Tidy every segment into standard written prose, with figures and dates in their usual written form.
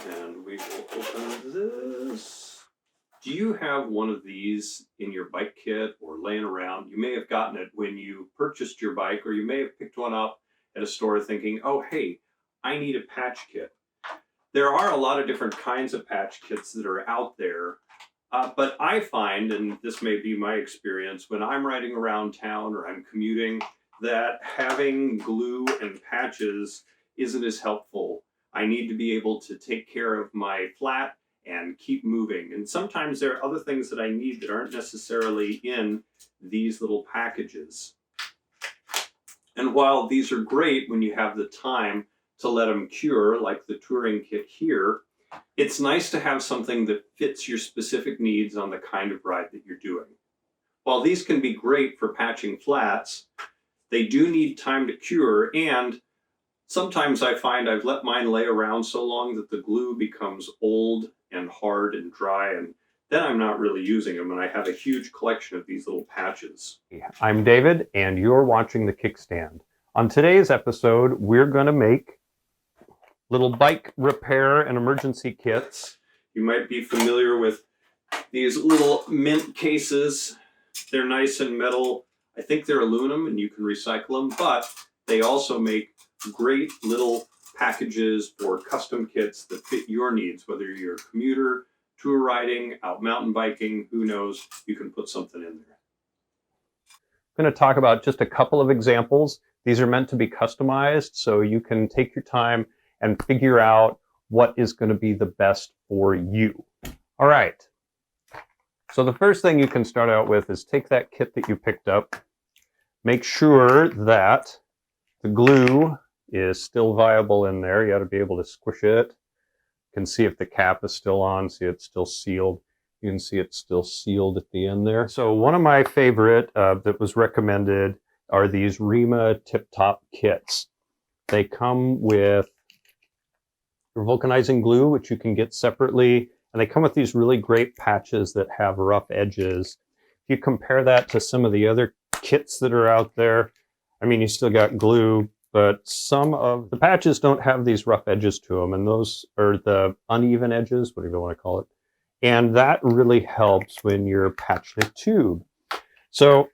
And we will open this. Do you have one of these in your bike kit or laying around? You may have gotten it when you purchased your bike, or you may have picked one up at a store thinking, oh, hey, I need a patch kit. There are a lot of different kinds of patch kits that are out there, but I find, and this may be my experience, when I'm riding around town or I'm commuting, that having glue and patches isn't as helpful. I need to be able to take care of my flat and keep moving. And sometimes there are other things that I need that aren't necessarily in these little packages. And while these are great when you have the time to let them cure, like the touring kit here, it's nice to have something that fits your specific needs on the kind of ride that you're doing. While these can be great for patching flats, they do need time to cure, and sometimes I find I've let mine lay around so long that the glue becomes old and hard and dry, and then I'm not really using them, and I have a huge collection of these little patches. I'm David, and you're watching The Kickstand. On today's episode, we're going to make little bike repair and emergency kits. You might be familiar with these little mint cases. They're nice and metal. I think they're aluminum and you can recycle them, but they also make great little packages for custom kits that fit your needs, whether you're a commuter, tour riding, out mountain biking, who knows, you can put something in there. I'm going to talk about just a couple of examples. These are meant to be customized, so you can take your time and figure out what is going to be the best for you. All right. So the first thing you can start out with is take that kit that you picked up. Make sure that the glue is still viable in there. You ought to be able to squish it. You can see if the cap is still on, see it's still sealed. You can see it's still sealed at the end there. So one of my favorite that was recommended are these Rima Tip Top kits. They come with vulcanizing glue, which you can get separately, and they come with these really great patches that have rough edges. If you compare that to some of the other kits that are out there, I mean, you still got glue, but some of the patches don't have these rough edges to them, and those are the uneven edges, whatever you want to call it. And that really helps when you're patching a tube. So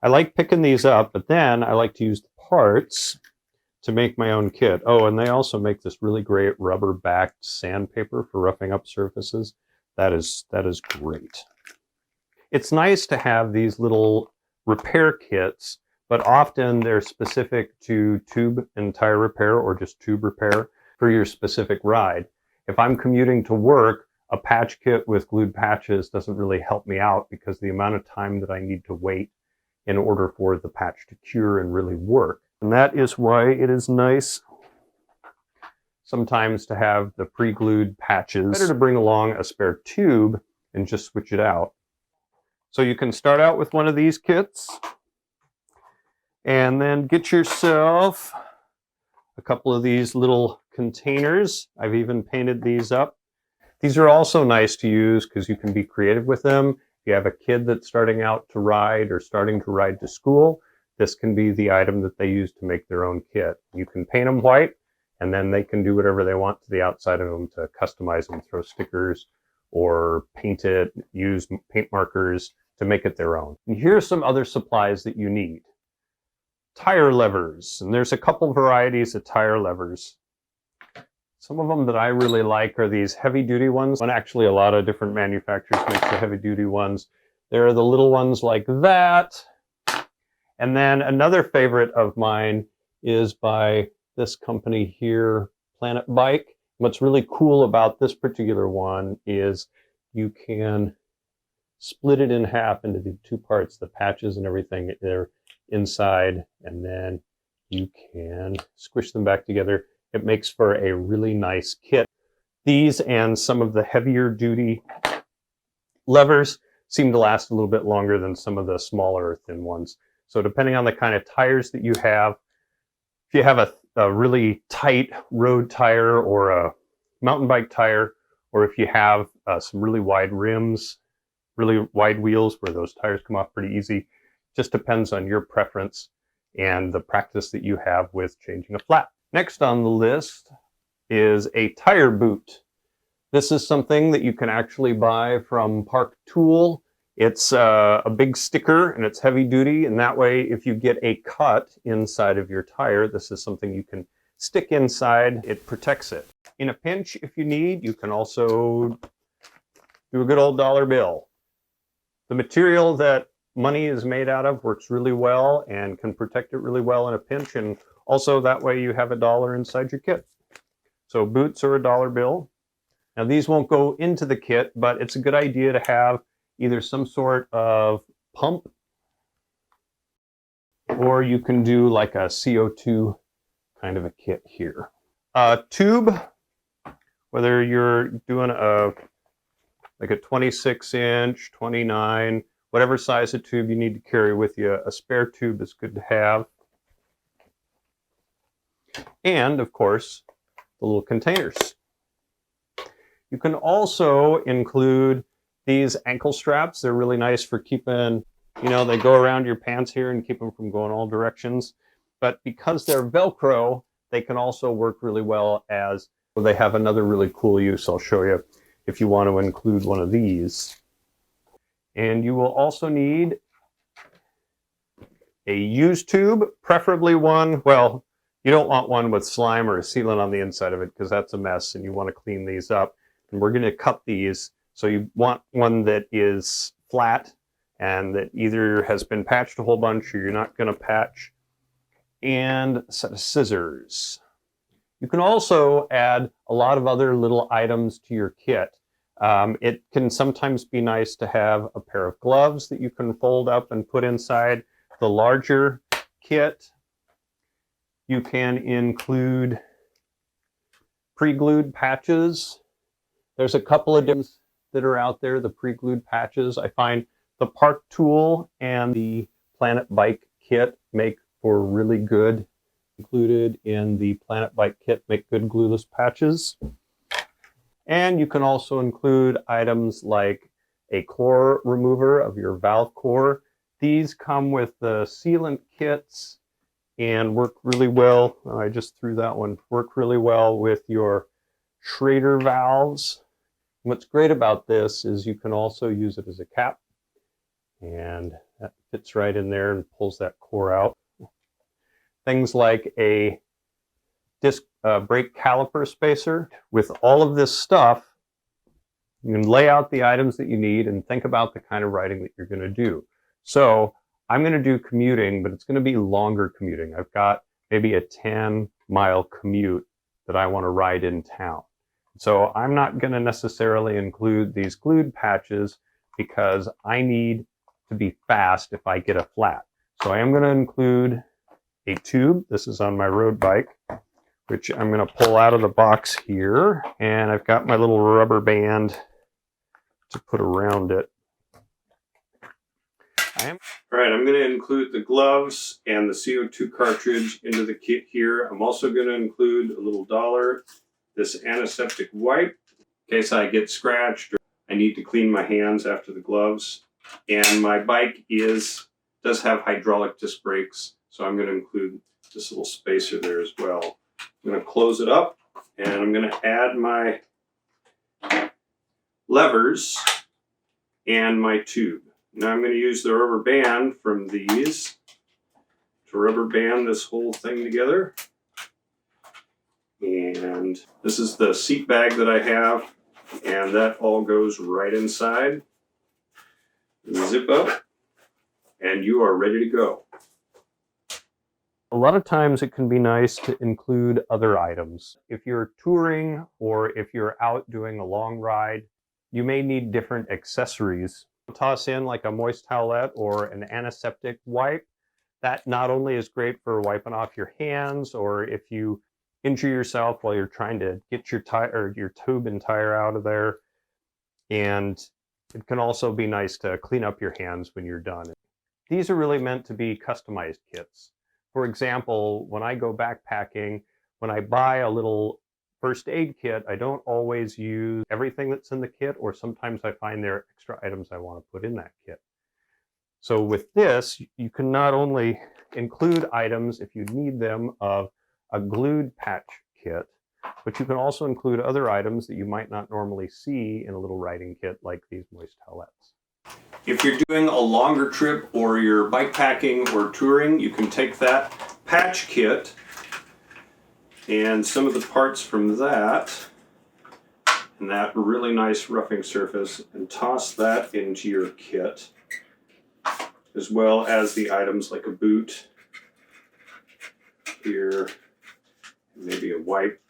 I like picking these up, but then I like to use the parts to make my own kit. Oh, and they also make this really great rubber-backed sandpaper for roughing up surfaces. That is great. It's nice to have these little repair kits, but often they're specific to tube and tire repair or just tube repair for your specific ride. If I'm commuting to work, a patch kit with glued patches doesn't really help me out because the amount of time that I need to wait in order for the patch to cure and really work. And that is why it is nice sometimes to have the pre-glued patches. Better to bring along a spare tube and just switch it out. So you can start out with one of these kits and then get yourself a couple of these little containers. I've even painted these up. These are also nice to use because you can be creative with them. If you have a kid that's starting out to ride or starting to ride to school, this can be the item that they use to make their own kit. You can paint them white, and then they can do whatever they want to the outside of them to customize them, throw stickers or paint it, use paint markers to make it their own. And here's some other supplies that you need. Tire levers, and there's a couple varieties of tire levers. Some of them that I really like are these heavy-duty ones, and actually a lot of different manufacturers make the heavy-duty ones. There are the little ones like that. And then another favorite of mine is by this company here, Planet Bike. What's really cool about this particular one is you can split it in half into the two parts, the patches and everything, they're inside, and then you can squish them back together. It makes for a really nice kit. These and some of the heavier duty levers seem to last a little bit longer than some of the smaller thin ones. So depending on the kind of tires that you have, if you have a really tight road tire or a mountain bike tire, or if you have some really wide rims, really wide wheels where those tires come off pretty easy, just depends on your preference and the practice that you have with changing a flat. Next on the list is a tire boot. This is something that you can actually buy from Park Tool. It's a big sticker and it's heavy duty, and that way if you get a cut inside of your tire, this is something you can stick inside. It protects it. In a pinch, if you need, you can also do a good old dollar bill. The material that money is made out of works really well and can protect it really well in a pinch, and also that way you have $1 inside your kit. So boots or a dollar bill. Now these won't go into the kit, but it's a good idea to have either some sort of pump, or you can do like a CO2 kind of a kit here. A tube, whether you're doing like a 26-inch, 29, whatever size of tube you need to carry with you, a spare tube is good to have. And of course, the little containers. You can also include these ankle straps. They're really nice for keeping, you know, they go around your pants here and keep them from going all directions. But because they're Velcro, they can also work really well as, well, they have another really cool use I'll show you if you want to include one of these. And you will also need a used tube, preferably one, well, you don't want one with slime or a sealant on the inside of it because that's a mess and you want to clean these up. And we're going to cut these, so you want one that is flat and that either has been patched a whole bunch or you're not going to patch. And a set of scissors. You can also add a lot of other little items to your kit. It can sometimes be nice to have a pair of gloves that you can fold up and put inside the larger kit. You can include pre-glued patches. There's a couple of different that are out there, the pre-glued patches. I find the Park Tool and the Planet Bike kit make for really good, included in the Planet Bike kit, make good glueless patches. And you can also include items like a core remover of your valve core. These come with the sealant kits and work really well. I just threw that one. Work really well with your Schrader valves. What's great about this is you can also use it as a cap, and that fits right in there and pulls that core out. Things like a disc brake caliper spacer. With all of this stuff, you can lay out the items that you need and think about the kind of riding that you're going to do. So I'm going to do commuting, but it's going to be longer commuting. I've got maybe a 10-mile commute that I want to ride in town. So I'm not going to necessarily include these glued patches because I need to be fast if I get a flat. So I am going to include a tube. This is on my road bike, which I'm going to pull out of the box here. And I've got my little rubber band to put around it. All right, I'm going to include the gloves and the CO2 cartridge into the kit here. I'm also going to include a little dollar, this antiseptic wipe, in case I get scratched or I need to clean my hands after the gloves. And my bike does have hydraulic disc brakes, so I'm going to include this little spacer there as well. I'm going to close it up, and I'm going to add my levers and my tube. Now I'm going to use the rubber band from these to rubber band this whole thing together. And this is the seat bag that I have, and that all goes right inside. Zip up, and you are ready to go. A lot of times it can be nice to include other items. If you're touring or if you're out doing a long ride, you may need different accessories. Toss in like a moist towelette or an antiseptic wipe. That not only is great for wiping off your hands, or if you injure yourself while you're trying to get your tire, your tube and tire out of there, and it can also be nice to clean up your hands when you're done. These are really meant to be customized kits. For example, when I go backpacking, when I buy a little first aid kit, I don't always use everything that's in the kit, or sometimes I find there are extra items I want to put in that kit. So with this, you can not only include items if you need them of a glued patch kit, but you can also include other items that you might not normally see in a little riding kit like these moist towelettes. If you're doing a longer trip or you're bike packing or touring, you can take that patch kit and some of the parts from that and that really nice roughing surface and toss that into your kit, as well as the items like a boot here, maybe a wipe.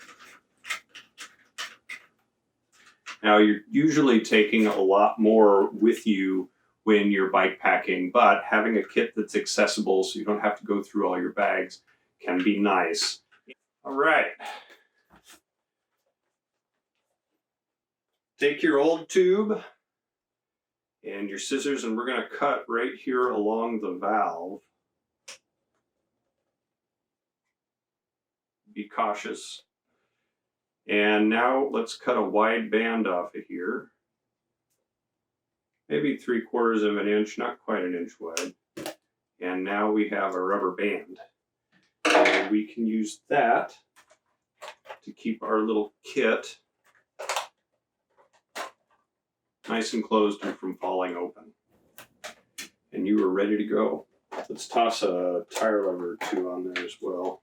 Now you're usually taking a lot more with you when you're bike packing, but having a kit that's accessible so you don't have to go through all your bags can be nice. All right. Take your old tube and your scissors, and we're going to cut right here along the valve. Be cautious. And now let's cut a wide band off of here. Maybe 3/4 of an inch, not quite an inch wide. And now we have a rubber band. And we can use that to keep our little kit nice and closed and from falling open. And you are ready to go. Let's toss a tire lever or two on there as well.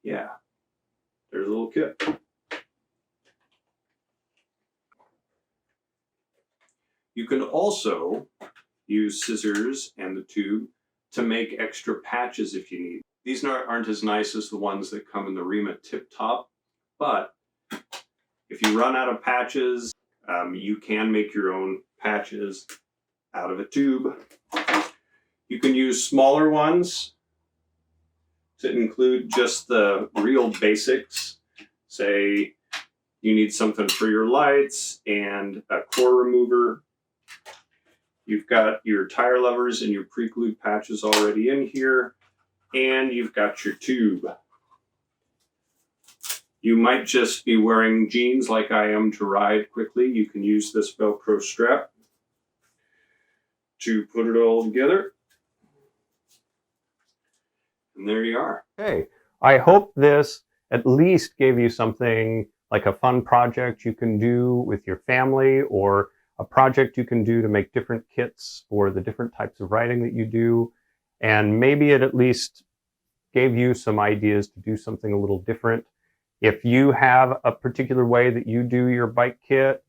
Yeah, there's a little kit. You can also use scissors and the tube to make extra patches if you need. These aren't as nice as the ones that come in the Rima Tip Top, but if you run out of patches, you can make your own patches out of a tube. You can use smaller ones to include just the real basics. Say you need something for your lights and a core remover. You've got your tire levers and your pre-glued patches already in here, and you've got your tube. You might just be wearing jeans like I am to ride quickly. You can use this Velcro strap to put it all together. And there you are. Okay, I hope this at least gave you something like a fun project you can do with your family, or a project you can do to make different kits for the different types of riding that you do. And maybe it at least gave you some ideas to do something a little different. If you have a particular way that you do your bike kit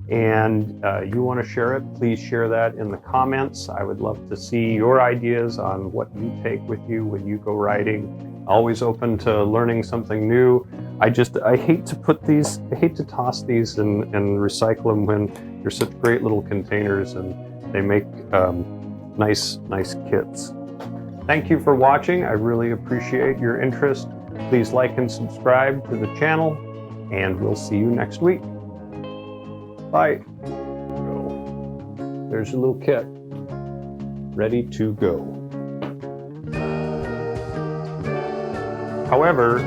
and you want to share it, please share that in the comments. I would love to see your ideas on what you take with you when you go riding. Always open to learning something new. I hate to toss these and recycle them when they're such great little containers and they make nice kits. Thank you for watching. I really appreciate your interest. Please like and subscribe to the channel, and we'll see you next week. Bye. There's your little kit, ready to go. However,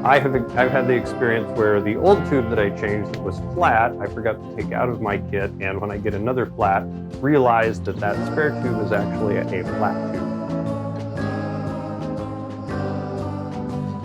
I've had the experience where the old tube that I changed that was flat, I forgot to take out of my kit, and when I get another flat, realized that that spare tube is actually a flat tube.